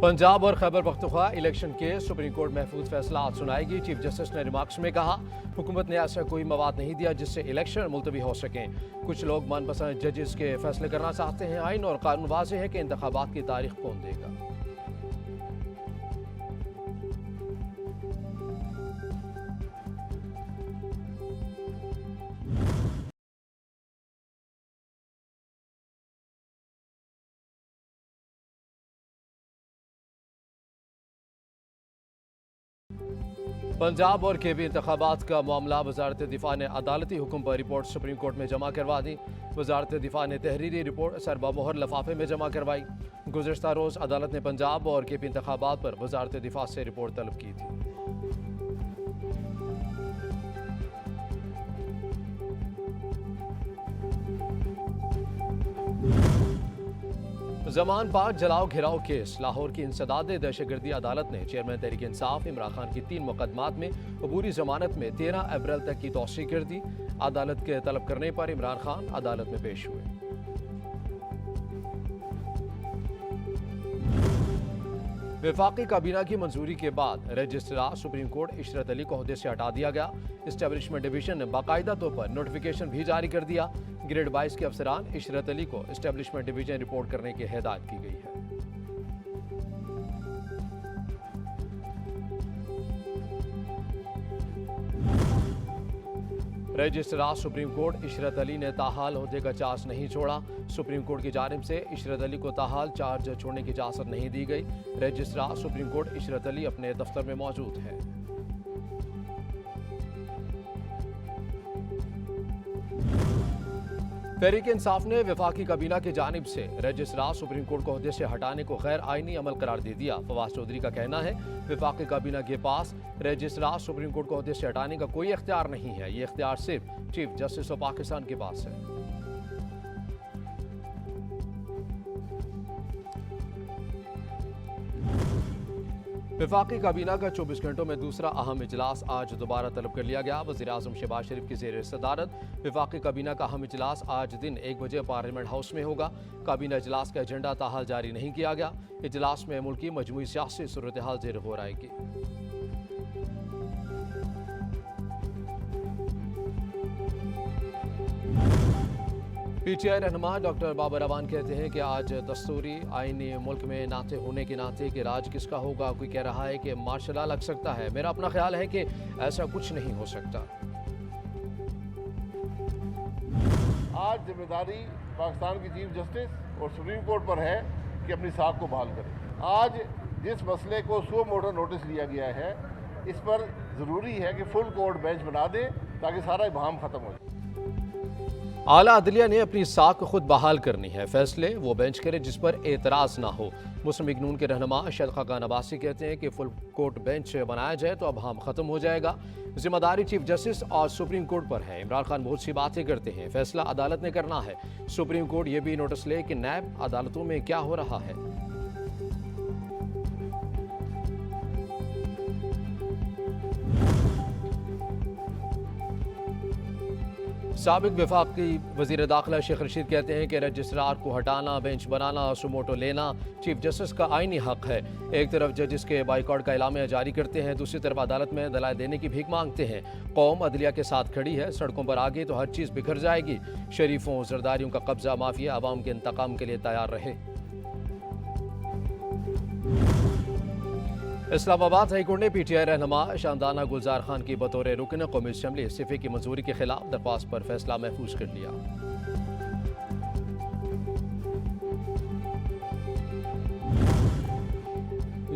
पंजाब और खैबर पख्तूनख्वा इलेक्शन के supreme court महफूज फैसला आज सुनाएगी। चीफ जस्टिस ने रिमार्क्स में कहा, हुकूमत ने ऐसा कोई मवाद नहीं दिया जिससे इलेक्शन मुलतवी हो सकें। कुछ लोग मनपसंद जजेस के फैसले करना चाहते हैं। आइन और कानून वाज़ेह है कि इंतखाबात की तारीख कौन देगा। पंजाब और केबी इंतखाबात का मामला वजारत दिफा ने अदालती हुक्म पर रिपोर्ट सुप्रीम कोर्ट में जमा करवा दी। वजारत दिफा ने तहरीरी रिपोर्ट सरबा मोहर लफाफे में जमा करवाई। गुज़श्ता रोज़ अदालत ने पंजाब और केबी इंतखाबात पर वजारत दिफा से रिपोर्ट तलब की थी। जमान पाक जलाओ घिराव केस। लाहौर की इंसदाद दहशतगर्दी अदालत ने चेयरमैन तहरीक इंसाफ इमरान खान की 3 मुकदमात में अबूरी जमानत में 13 अप्रैल तक की तौसीह कर दी। अदालत के तलब करने पर इमरान खान अदालत में पेश हुए। वफाकी काबीना की मंजूरी के बाद registrar supreme court Ishrat Ali को ओहदे से हटा दिया गया। इस्टेब्लिशमेंट डिवीजन ने बाकायदा तौर पर नोटिफिकेशन भी जारी कर दिया। ग्रेड 22 के अफसरान इशरत अली को इस्टेब्लिशमेंट डिवीजन रिपोर्ट करने की हिदायत की गई है। Registrar supreme court Ishrat Ali ने ताहाल ओहदे का चार्ज नहीं छोड़ा। सुप्रीम कोर्ट की जानिब से इशरत अली को ताहाल चार्ज छोड़ने की इजाज़त नहीं दी गई। Registrar supreme court Ishrat Ali अपने दफ्तर में मौजूद हैं। तहरीक इंसाफ ने वफाकी काबीना की जानिब से रजिस्ट्रार सुप्रीम कोर्ट को ओहदे से हटाने को गैर आइनी अमल करार दे दिया। फवाद चौधरी का कहना है, वफाकी काबीना के पास रजिस्ट्रार सुप्रीम कोर्ट को ओहदे से हटाने का कोई इख्तियार नहीं है। ये इख्तियार सिर्फ चीफ जस्टिस ऑफ पाकिस्तान के पास है। वफाकी काबीना का 24 घंटों में दूसरा अहम इजलास आज दोबारा तलब कर लिया गया। वज़ीर आज़म शहबाज शरीफ की ज़ेर सदारत वफाकी काबीना का अहम इजलास आज दिन 1 बजे पार्लियामेंट हाउस में होगा। काबीना इजलास का एजेंडा ताहाल जारी नहीं किया गया। इजलास में मुल्क की मजमूई सियासी सूरत हाल ज़ेर गौर आएगी। PTI रहनुमा डॉक्टर बाबर अवान कहते हैं कि आज दस्तूरी आईनी मुल्क में नाते होने के नाते कि राज किसका होगा। कोई कह रहा है कि मार्शल लॉ लग सकता है। मेरा अपना ख्याल है कि ऐसा कुछ नहीं हो सकता। आज जिम्मेदारी पाकिस्तान की चीफ जस्टिस और सुप्रीम कोर्ट पर है कि अपनी साख को बहाल करें। आज जिस मसले को सो मोटो नोटिस लिया गया है, इस पर ज़रूरी है कि फुल कोर्ट बेंच बना दे ताकि सारा इबाहम ख़त्म हो जाए। आला अदलिया ने अपनी साख खुद बहाल करनी है। फैसले वो बेंच करे जिस पर एतराज़ ना हो। मुस्लिम लीग नून के रहनुमा अरशद खान अब्बासी कहते हैं कि फुल कोर्ट बेंच बनाया जाए तो अब हम ख़त्म हो जाएगा। जिम्मेदारी चीफ जस्टिस और सुप्रीम कोर्ट पर है। इमरान खान बहुत सी बातें करते हैं, फैसला अदालत ने करना है। सुप्रीम कोर्ट ये भी नोटिस ले कि नैब अदालतों में क्या हो रहा है। साबिक वफाकी वज़ीर दाखिला शेख रशीद कहते हैं कि रजिस्ट्रार को हटाना, बेंच बनाना, सुमोटो लेना चीफ जस्टिस का आईनी हक है। एक तरफ जजिस के बाइकआउट का एलामिया जारी करते हैं, दूसरी तरफ अदालत में दलाल देने की भीख मांगते हैं। कौम अदलिया के साथ खड़ी है। सड़कों पर आगे तो हर चीज़ बिखर जाएगी। शरीफों जरदारियों का कब्जा माफिया आवाम के इंतकाम के लिए तैयार रहे। इस्लामाबाद हाईकोर्ट ने PTI रहनुमा शानदाना गुलजार खान की बतौर रुकन कौमी असम्बली इस्तीफे की मंजूरी के खिलाफ दरख्वास्त पर फैसला महफूज कर लिया।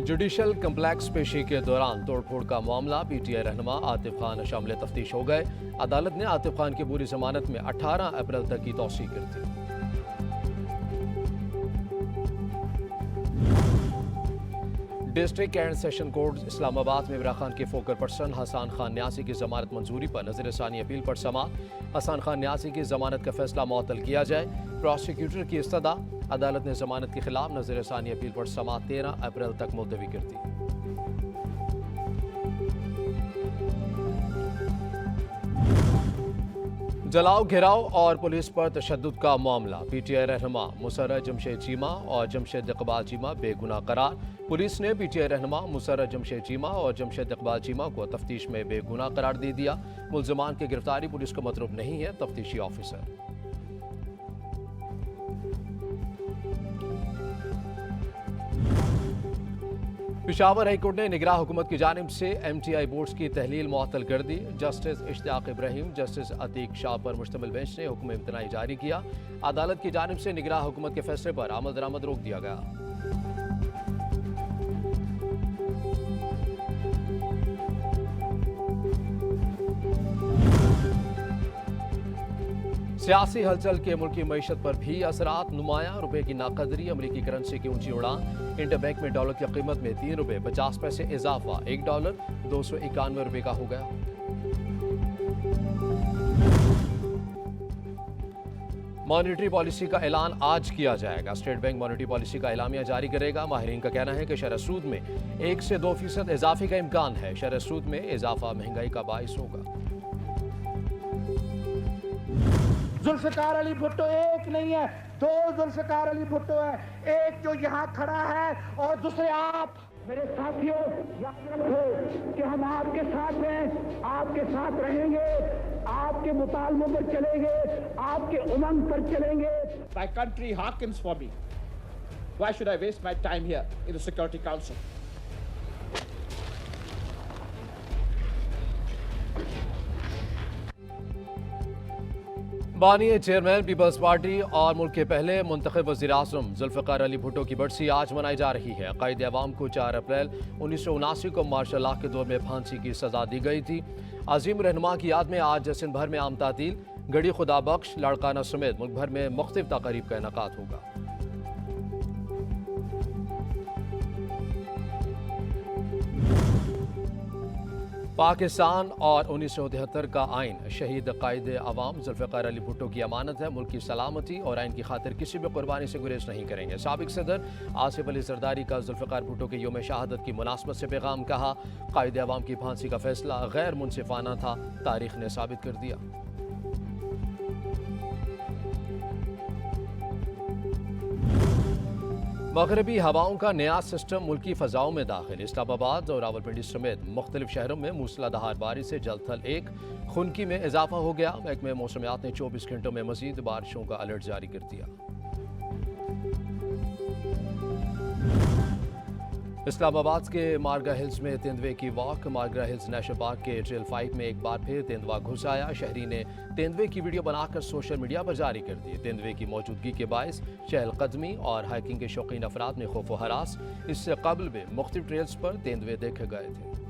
जुडिशल कम्प्लेक्स पेशी के दौरान तोड़फोड़ का मामला PTI रहनुमा आतिफ खान शामिल तफ्तीश हो गए। अदालत ने आतिफ खान की पूरी जमानत में 18 अप्रैल तक की तौसीह कर दी। District and session court Islamabad में इमरान खान के फोकल पर्सन हसन खान न्यासी की जमानत मंजूरी पर नज़र-ए-सानी अपील पर समाअत। हसन खान न्यासी की जमानत का फैसला मुअत्तल किया जाए। प्रोसिक्यूटर की इस्तदा। अदालत ने जमानत के खिलाफ नज़र-ए-सानी अपील पर समाअत 13 अप्रैल तक मुलतवी कर दी। जलाओ घेराव और पुलिस पर तशद्दुद का मामला। पीटीआई रहनुमा मुसर्रत जमशेद चीमा और जमशेद इकबाल चीमा बेगुनाह करार। पुलिस ने पीटीआई रहनुमा मुसर्रत जमशेद चीमा और जमशेद इकबाल चीमा को तफ्तीश में बेगुनाह करार दे दिया। मुल्जिमान की गिरफ्तारी पुलिस को मतलूब नहीं है, तफ्तीशी ऑफिसर। पेशावर हाईकोर्ट ने निगरां हुकूमत की जानिब से MTI बोर्ड्स की तहलील मुअत्तल कर दी। जस्टिस इश्तियाक इब्राहिम, जस्टिस अतीक शाह पर मुश्तमिल बेंच ने हुक्म इम्तनाई जारी किया। अदालत की जानिब से निगरां हुकूमत के फैसले पर अमल दरामद रोक दिया गया। सियासी हलचल के मुल्की मईशत पर भी असरात नुमाया। रुपए की नाकदरी, अमरीकी करेंसी की ऊंची उड़ान। इंटरबैंक में डॉलर की कीमत में ₹3.50 इजाफा। $1 291 का हो गया। मॉनेटरी पॉलिसी का ऐलान आज किया जाएगा। स्टेट बैंक मॉनेटरी पॉलिसी का एलामिया जारी करेगा। माहिरीन का कहना है कि शरह सूद में 1 से 2% इजाफे का इम्कान है। शरह सूद में इजाफा महंगाई का बाइस होगा। जुल्फिकार अली भुट्टो एक नहीं है, 2 जुल्फिकार अली भुट्टो है। एक जो यहाँ खड़ा है और दूसरे आप। मेरे साथियों, याद रखो कि हम आपके साथ हैं, आपके साथ रहेंगे, आपके मुतालबों पर चलेंगे, आपके उमंग पर चलेंगे। My country hearkens for me. Why should I waste my time here in the Security Council? बानी चेयरमैन पीपल्स पार्टी और मुल्क के पहले मुंतखब वज़ीर-ए-आज़म जुल्फ़िकार अली भुट्टो की बरसी आज मनाई जा रही है। क़ायद अवाम को 4 अप्रैल 1979 को मार्शल लॉ के दौर में फांसी की सजा दी गई थी। अजीम रहनुमा की याद में आज सिंध भर में आम तातील, गढ़ी खुदा बख्श, लाड़काना समेत मुल्क भर में मुख्तलिफ तक़रीब का इनेकाद होगा। पाकिस्तान और 1973 का आइन शहीद क़ायद अवाम जुल्फ़िकार अली भुट्टो की अमानत है। मुल्क की सलामती और आइन की खातिर किसी भी कुर्बानी से गुरेज नहीं करेंगे। साबिक सदर आसिफ अली जरदारी का जुल्फ़िकार भुट्टो के यौम शहादत की मुनासबत से पैगाम। कहा, क़ायद अवाम की फांसी का फैसला गैर मुनसिफाना था, तारीख ने साबित कर दिया। मगरबी हवाओं का नया सिस्टम मुल्की फ़ज़ाओं में दाखिल। इस्लामाबाद और रावलपिंडी समेत मुख्तलिफ शहरों में मूसलाधार बारिश से जल थल 1 खुनकी में इजाफा हो गया। महकमे मौसमियात ने 24 घंटों में मजीद बारिशों का अलर्ट जारी कर दिया। इस्लामाबाद के मारगा हिल्स में तेंदुए की वॉक। मारगा हिल्स नेशनल पार्क के ट्रेल 5 में एक बार फिर तेंदुआ घुस आया। शहरी ने तेंदुए की वीडियो बनाकर सोशल मीडिया पर जारी कर दी। तेंदुए की मौजूदगी के बायस चहलकदमी और हाइकिंग के शौकीन अफराद में खौफ व हरास। इससे कबल भी मुख्तलिफ ट्रेल्स पर तेंदुए देखे गए थे।